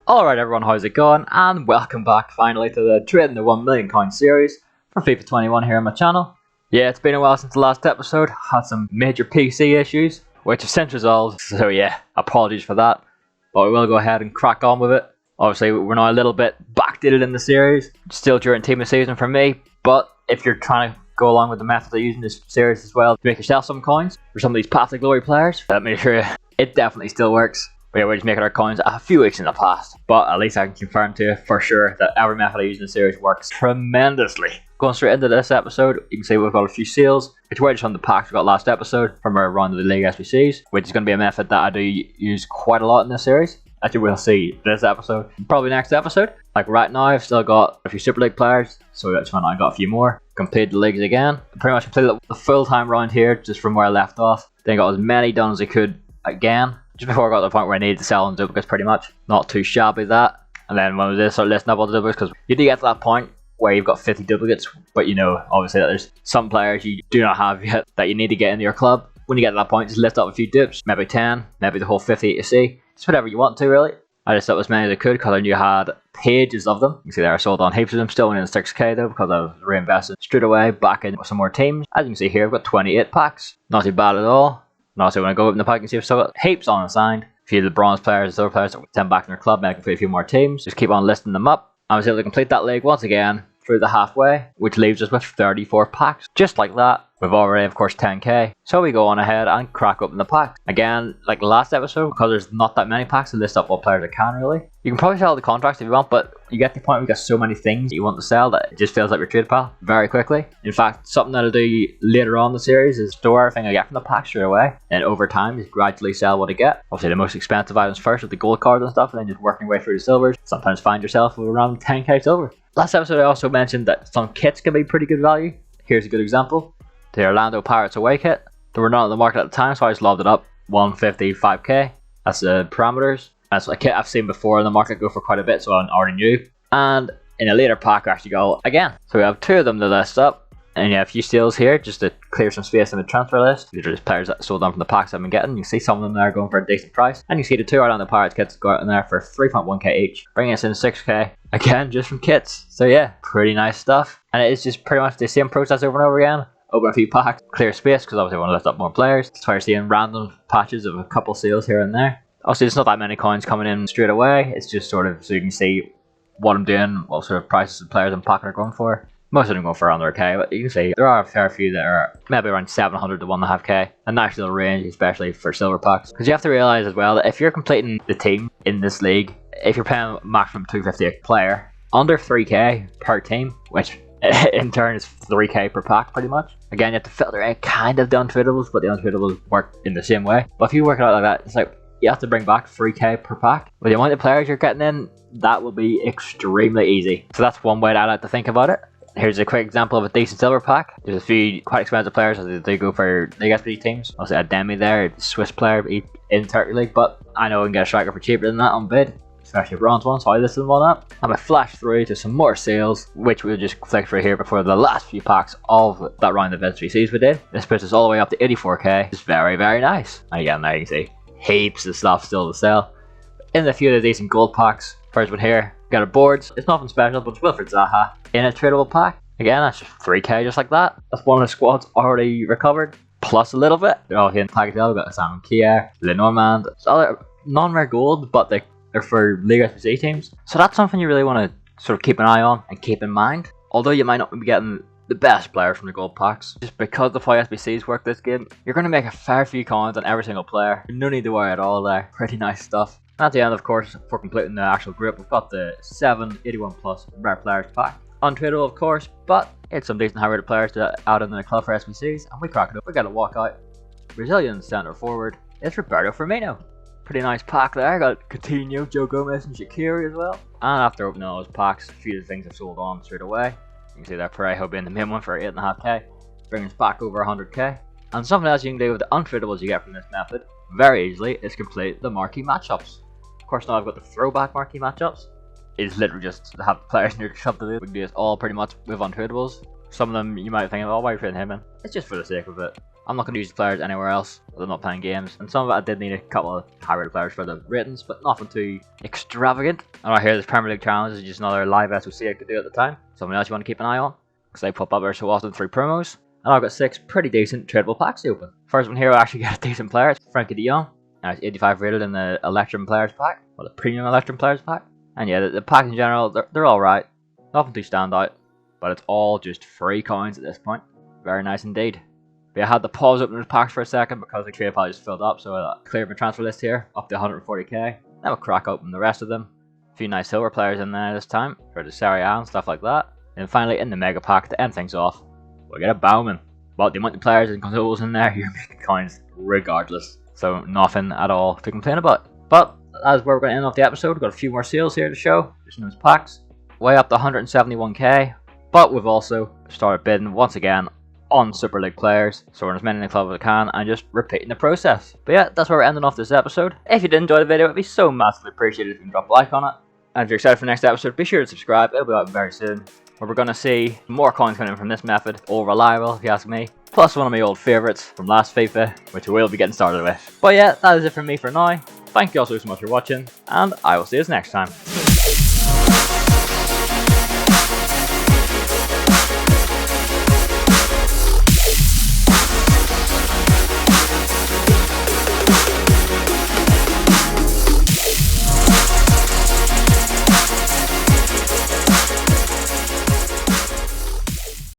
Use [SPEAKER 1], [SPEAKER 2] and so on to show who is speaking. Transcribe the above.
[SPEAKER 1] Alright everyone, how's it going? And welcome back finally to the Trading the 1 million coin series from FIFA 21 here on my channel. Yeah, it's been a while since the last episode. Had some major PC issues, which have since resolved, so yeah, apologies for that. But we will go ahead and crack on with it. Obviously, we're now a little bit backdated in the series, still during team of season for me, but if you're trying to go along with the methods I use in this series as well to make yourself some coins for some of these Path to Glory players, let me assure you, it definitely still works. But yeah, we're just making our coins a few weeks in the past. But at least I can confirm to you for sure that every method I use in the series works tremendously. Going straight into this episode, you can see we've got a few seals, which were just on the packs we got last episode from our round of the League SBCs, which is going to be a method that I do use quite a lot in this series. As you will see this episode, probably next episode. Like right now, I've still got a few Super League players, so that's when I got a few more. Completed the leagues again. Pretty much completed the full-time round here, just from where I left off. Then got as many done as I could again. Just before I got to the point where I needed to sell on duplicates pretty much. Not too shabby that. And then when we did start listing up all the duplicates, because you do get to that point where you've got 50 duplicates, but you know, obviously that there's some players you do not have yet that you need to get into your club. When you get to that point, just list up a few dupes, maybe 10, maybe the whole 50 you see. Just whatever you want to really. I just up as many as I could because I knew I had pages of them. You can see there I sold on heaps of them, still only in 6k though because I was reinvested straight away back in some more teams. As you can see here, I've got 28 packs. Not too bad at all. And also when I go open the pack, you can see I've still got heaps unassigned. A few of the bronze players, silver players that send back in their club, maybe I can play a few more teams. Just keep on listing them up. I was able to complete that league once again through the halfway, which leaves us with 34 packs. Just like that. We've already, of course, 10k. So we go on ahead and crack open the packs. Again, like the last episode, because there's not that many packs to list up what players I can really. You can probably sell the contracts if you want, but you get to the point where you got so many things that you want to sell that it just feels like your trade pile very quickly. In fact, something that I'll do later on in the series is store everything I get from the pack straight away. And over time, just gradually sell what I get. Obviously, the most expensive items first with the gold cards and stuff, and then just working your way through the silvers. Sometimes find yourself with around 10k silver. Last episode, I also mentioned that some kits can be pretty good value. Here's a good example. The Orlando Pirates away kit. They were not on the market at the time, so I just lobbed it up. 155k. That's the parameters. That's a kit I've seen before in the market go for quite a bit, so I already knew. And in a later pack, I actually go again. So we have two of them to list up. And you have a few steals here just to clear some space in the transfer list. These are just players that sold on from the packs I've been getting. You see some of them there going for a decent price. And you see the two Orlando Pirates kits go out in there for 3.1k each, bringing us in 6k. Again, just from kits. So yeah, pretty nice stuff. And it is just pretty much the same process over and over again. Open a few packs, clear space because obviously I want to lift up more players. That's why you're seeing random patches of a couple sales here and there. Obviously there's not that many coins coming in straight away. It's just sort of so you can see what I'm doing, what sort of prices of players I'm packing are going for. Most of them go for under a k, but you can see there are a fair few that are maybe around 700 to 1.5k. A nice little range, especially for silver packs. Because you have to realise as well that if you're completing the team in this league, if you're paying maximum 250 a player, under 3k per team, which in turn is 3k per pack pretty much. Again, you have to filter out kind of the untradables, but the untradables work in the same way. But if you work it out like that, it's like you have to bring back 3k per pack. With the amount of players you're getting in, that will be extremely easy. So that's one way that I like to think about it. Here's a quick example of a decent silver pack. There's a few quite expensive players as they go for League SBC teams. Also a Demi there, a Swiss player in Turkey League, but I know I can get a striker for cheaper than that on bid. Especially a bronze one, so I listed one up. And I flashed through to some more sales, which we'll just flick through here before the last few packs of that round of SBCs we did. This puts us all the way up to 84k. It's very, very nice. And again, there you can see heaps of stuff still to sell. In a few of the decent gold packs. First one here, got our boards. It's nothing special, but it's Wilfred Zaha in a tradable pack. Again, that's just 3k just like that. That's one of the squads already recovered, plus a little bit. They're all here in pack as well. We've got Simon Kier, Lenormand. It's other non-rare gold, but they're for League SBC teams. So that's something you really want to sort of keep an eye on and keep in mind. Although you might not be getting the best player from the gold packs, just because of how SBCs work this game, you're going to make a fair few coins on every single player. No need to worry at all there. Pretty nice stuff. And at the end, of course, for completing the actual group, we've got the 7 81 plus rare players pack. Untradeable, of course, but it's some decent high rated players to add in the club for SBCs, and we crack it up. We got a walkout. Brazilian centre forward. It's Roberto Firmino. Pretty nice pack there. Got Coutinho, Joe Gomez, and Shaqiri as well. And after opening all those packs, a few of the things have sold on straight away. You can see there Parejo being the main one for 8.5k, bringing us back over 100k. And something else you can do with the untradables you get from this method, very easily, is complete the marquee matchups. Of course, now I've got the throwback marquee matchups. It's literally just to have players in your club to do. We can do this all pretty much with untradables. Some of them you might think, oh, why are you putting him in? It's just for the sake of it. I'm not going to use the players anywhere else. I'm not playing games. And some of it I did need a couple of high-rated players for the ratings, but nothing too extravagant. And right here, this Premier League challenge is just another live SOC I could do at the time. Something else you want to keep an eye on, because they pop up there so often through promos. And I've got 6 pretty decent tradable packs to open. First one here, I actually get a decent player. It's Frankie de Jong. It's 85 rated in the Electrum Players pack, or the Premium Electrum Players pack. And yeah, the packs in general, they're alright. Nothing too stand out, but it's all just free coins at this point. Very nice indeed. But I had to pause opening the packs for a second because the trade pile just filled up, so I cleared my transfer list here, up to 140k. Then we'll crack open the rest of them. A few nice silver players in there this time, for the Serie A and stuff like that. And finally, in the mega pack, to end things off, we'll get a Bauman. Well, the amount of players and consoles in there, you're making coins regardless. So nothing at all to complain about. But that's where we're going to end off the episode. We've got a few more sales here to show, just in those packs. Way up to 171k. But we've also started bidding once again on Super League players. So we're in as many in the club as I can and just repeating the process. But yeah, that's where we're ending off this episode. If you did enjoy the video, it'd be so massively appreciated if you can drop a like on it. And if you're excited for the next episode, be sure to subscribe. It'll be out very soon, where we're going to see more coins coming in from this method. All reliable, if you ask me. Plus one of my old favourites from last FIFA, which we'll be getting started with. But yeah, that is it from me for now. Thank you all so much for watching, and I will see you next time.